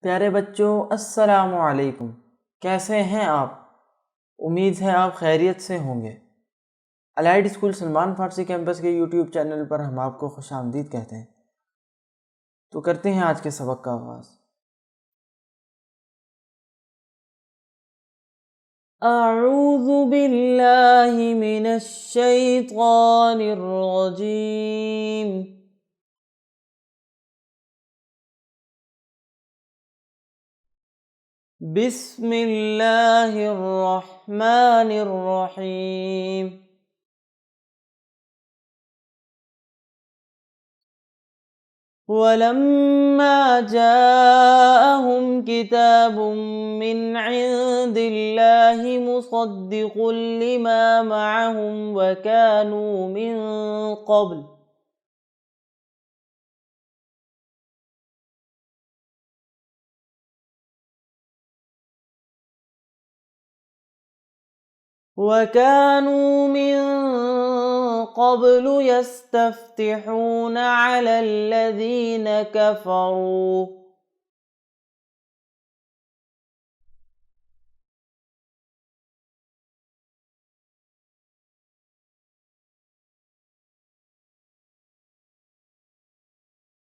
प्यारे बच्चों, अस्सलामु अलैकुम। कैसे हैं आप? उम्मीद है आप खैरियत से होंगे। अलाइड स्कूल सलमान फारसी कैंपस के यूट्यूब चैनल पर हम आपको खुशामदीद कहते हैं। तो करते हैं आज के सबक का आगाज़। अऊज़ु बिल्लाहि मिनश शैतानिर रजीम। बिस्मिल्लाहिर रहमानिर रहीम। वलम्मा जाअहुम किताबुम मिन इंदिल्लाहि मुसद्दिकुल लिमा मअहुम वकानू मिन क़ब्ल यस्तफ्तिहून अला الذين कफ़रू।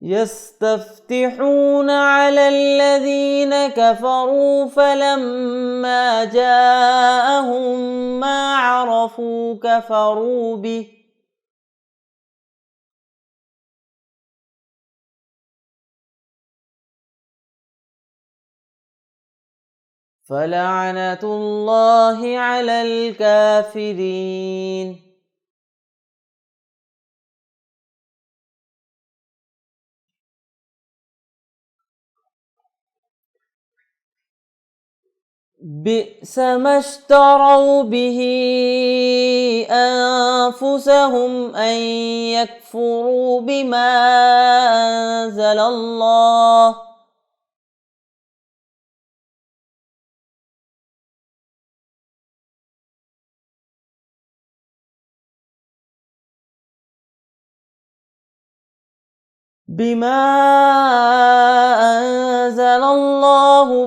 يستفتحون على الذين كفروا فلما جاءهم ما عرفوا كفروا به فلعنة الله على الكافرين। बिअस मा इश्तरौ बिही अन्फुसहुम अन यकफुरू बिमा अंज़लल्लाह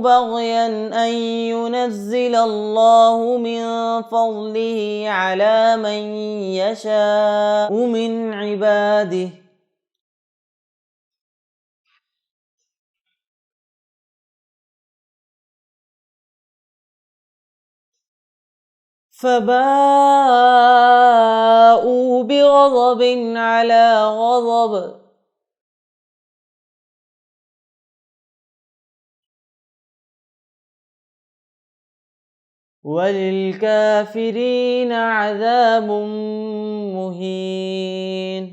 बग़यन अन युनज़्ज़िलल्लाहु मिन फ़ज़लिही अला मन यशाअु मिन इबादिही फ़बाअू बिग़ज़बिन अला ग़ज़ब वलिल्काफ़िरीन अज़ाबुम मुहीन।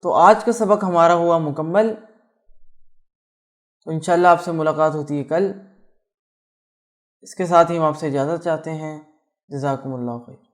तो आज का सबक हमारा हुआ मुकम्मल। तो इंशाल्लाह आपसे मुलाकात होती है कल। इसके साथ ही हम आपसे इजाज़त चाहते हैं। जज़ाकुमुल्लाह खैर।